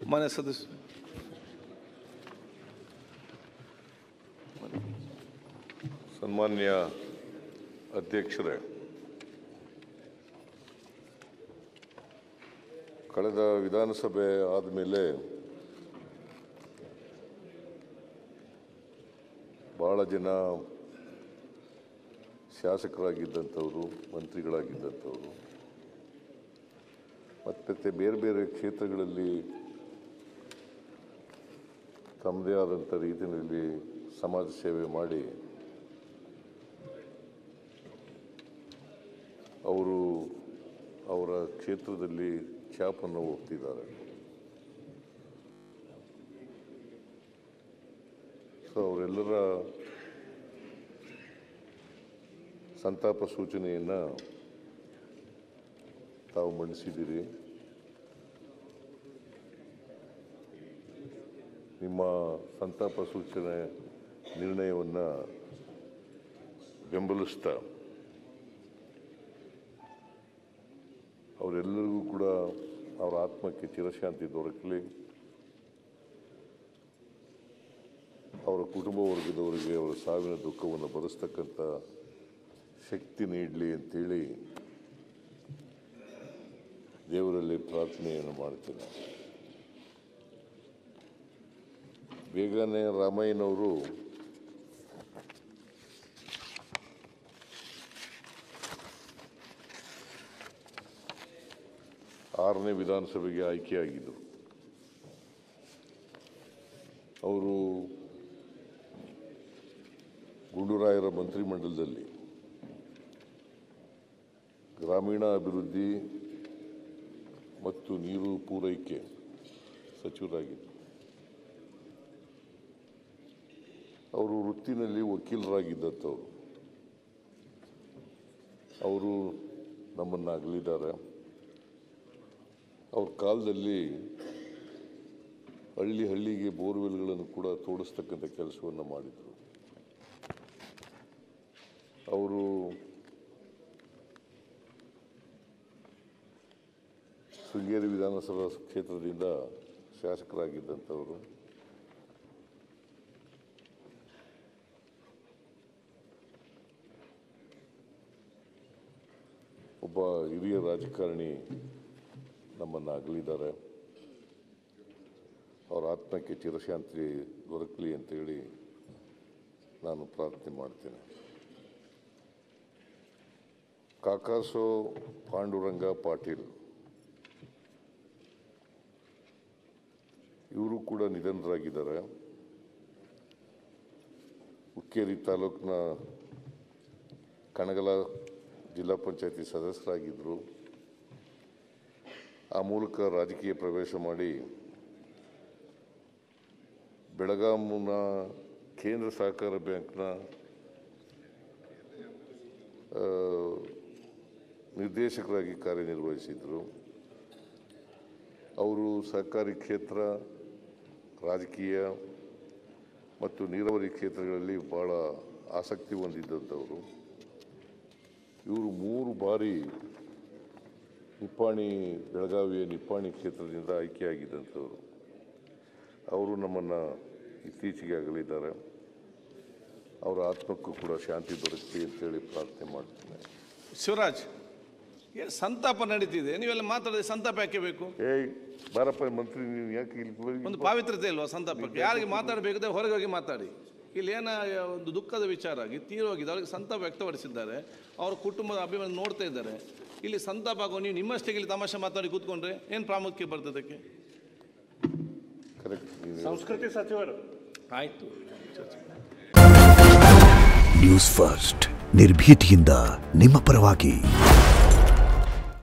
ಮಾನ್ಯ ಸದಸ್ಯ ಸನ್ಮಾನ್ಯ ಅಧ್ಯಕ್ಷರೇ, ಕಳೆದ ವಿಧಾನಸಭೆ ಆದಮೇಲೆ ಬಹಳ ಜನ ಶಾಸಕರಾಗಿದ್ದಂಥವರು, ಮಂತ್ರಿಗಳಾಗಿದ್ದಂಥವರು ಮತ್ತು ಬೇರೆ ಬೇರೆ ಕ್ಷೇತ್ರಗಳಲ್ಲಿ ತಮ್ಮದೇ ಆದಂಥ ರೀತಿಯಲ್ಲಿ ಸಮಾಜ ಸೇವೆ ಮಾಡಿ ಅವರು ಅವರ ಕ್ಷೇತ್ರದಲ್ಲಿ ಛಾಪನ್ನು ಹೋಗ್ತಿದ್ದಾರೆ. ಸೊ ಅವರೆಲ್ಲರ ಸಂತಾಪ ಸೂಚನೆಯನ್ನು ತಾವು ಮಂಡಿಸಿದ್ದೀರಿ. ನಿಮ್ಮ ಸಂತಾಪ ಸೂಚನೆ ನಿರ್ಣಯವನ್ನು ಬೆಂಬಲಿಸ್ತಾ ಅವರೆಲ್ಲರಿಗೂ ಕೂಡ ಅವರ ಆತ್ಮಕ್ಕೆ ಚಿರಶಾಂತಿ ದೊರಕಲಿ, ಅವರ ಕುಟುಂಬ ವರ್ಗದವರಿಗೆ ಅವರ ಸಾವಿನ ದುಃಖವನ್ನು ಭರಿಸ್ತಕ್ಕಂಥ ಶಕ್ತಿ ನೀಡಲಿ ಅಂತೇಳಿ ದೇವರಲ್ಲಿ ಪ್ರಾರ್ಥನೆಯನ್ನು ಮಾಡ್ತೇನೆ. ಬೇಗನೆ ರಾಮಯ್ಯನವರು ಆರನೇ ವಿಧಾನಸಭೆಗೆ ಆಯ್ಕೆಯಾಗಿದ್ದರು. ಅವರು ಗುಂಡೂರಾಯರ ಮಂತ್ರಿಮಂಡಲದಲ್ಲಿ ಗ್ರಾಮೀಣ ಅಭಿವೃದ್ಧಿ ಮತ್ತು ನೀರು ಪೂರೈಕೆ ಸಚಿವರಾಗಿದ್ದರು. ಅವರು ವೃತ್ತಿನಲ್ಲಿ ವಕೀಲರಾಗಿದ್ದಂಥವ್ರು. ಅವರು ನಮ್ಮನ್ನು ಅಗಲಿದ್ದಾರೆ. ಅವ್ರ ಕಾಲದಲ್ಲಿ ಹಳ್ಳಿಗೆ ಬೋರ್ವೆಲ್ಗಳನ್ನು ಕೂಡ ತೋಡಿಸ್ತಕ್ಕಂಥ ಕೆಲಸವನ್ನು ಮಾಡಿದರು. ಅವರು ಶೃಂಗೇರಿ ವಿಧಾನಸಭಾ ಕ್ಷೇತ್ರದಿಂದ ಶಾಸಕರಾಗಿದ್ದಂಥವರು. ಒಬ್ಬ ಹಿರಿಯ ರಾಜಕಾರಣಿ ನಮ್ಮನ್ನು ಅಗಲಿದ್ದಾರೆ. ಅವರ ಆತ್ಮಕ್ಕೆ ಚಿರಶಾಂತಿ ದೊರಕಲಿ ಅಂತೇಳಿ ನಾನು ಪ್ರಾರ್ಥನೆ ಮಾಡ್ತೇನೆ. ಕಾಕಾಸೋ ಪಾಂಡುರಂಗ ಪಾಟೀಲ್ ಇವರು ಕೂಡ ನಿಧನರಾಗಿದ್ದಾರೆ. ಹುಕ್ಕೇರಿ ತಾಲೂಕಿನ ಕಣಗಲ ಜಿಲ್ಲಾ ಪಂಚಾಯತಿ ಸದಸ್ಯರಾಗಿದ್ದರು. ಆ ಮೂಲಕ ರಾಜಕೀಯ ಪ್ರವೇಶ ಮಾಡಿ ಬೆಳಗಾಂನ ಕೇಂದ್ರ ಸಹಕಾರ ಬ್ಯಾಂಕ್ನ ನಿರ್ದೇಶಕರಾಗಿ ಕಾರ್ಯನಿರ್ವಹಿಸಿದರು. ಅವರು ಸಹಕಾರಿ ಕ್ಷೇತ್ರ, ರಾಜಕೀಯ ಮತ್ತು ನೀರಾವರಿ ಕ್ಷೇತ್ರಗಳಲ್ಲಿ ಭಾಳ ಆಸಕ್ತಿ ಹೊಂದಿದ್ದಂಥವರು. ಇವರು 3 ಬಾರಿ ಬೆಳಗಾವಿಯ ನಿಪ್ಪಾಣಿ ಕ್ಷೇತ್ರದಿಂದ ಆಯ್ಕೆಯಾಗಿದ್ದಂಥವರು. ಅವರು ನಮ್ಮನ್ನು ಇತ್ತೀಚೆಗೆ ಅಗಲಿದ್ದಾರೆ. ಅವರ ಆತ್ಮಕ್ಕೂ ಕೂಡ ಶಾಂತಿ ದೊರಕಲಿ ಅಂತೇಳಿ ಪ್ರಾರ್ಥನೆ ಮಾಡ್ತೇನೆ. ಶಿವರಾಜ್, ಏನು ಸಂತಾಪ ನಡೀತಿದೆ, ನೀವೆಲ್ಲ ಮಾತಾಡಿದ್ರೆ ಸಂತಾಪ ಯಾಕೆ ಬೇಕು? ಬಾರಪ್ಪ ಮಂತ್ರಿ, ನೀವು ಯಾಕೆ ಇಲ್ಲಿ ಒಂದು ಪಾವಿತ್ರತೆ ಇಲ್ವಾ ಸಂತಾಪಕ್ಕೆ? ಯಾರಿಗೆ ಮಾತಾಡಬೇಕಿದ್ರೆ ಹೊರಗೆ ಹೋಗಿ ಮಾತಾಡಿ. ಇಲ್ಲಿ ಏನೋ ಒಂದು ದುಃಖದ ವಿಚಾರ ಆಗಿ ತೀರೋಗಿದೆ, ಅವರಿಗೆ ಸಂತಾಪ ವ್ಯಕ್ತಪಡಿಸಿದ್ದಾರೆ. ಅವರ ಕುಟುಂಬದ ಅಭಿಮಾನ ನೋಡ್ತಾ ಇದ್ದಾರೆ. ಇಲ್ಲಿ ಸಂತಾಪ ಆಗೋ ನೀವು ನಿಮ್ಮಷ್ಟೇ ಇಲ್ಲಿ ತಮಾಷೆ ಮಾತಾಡಿ ಕೂತ್ಕೊಂಡ್ರೆ ಏನು ಪ್ರಾಮುಖ್ಯ ಬರ್ತದಕ್ಕೆ? ಸಂಸ್ಕೃತಿ ಸಚಿವರು ಆಯಿತು. ನ್ಯೂಸ್ ಫಸ್ಟ್ ನಿರ್ಭೀತಿಯಿಂದ ನಿಮ್ಮ ಪರವಾಗಿ.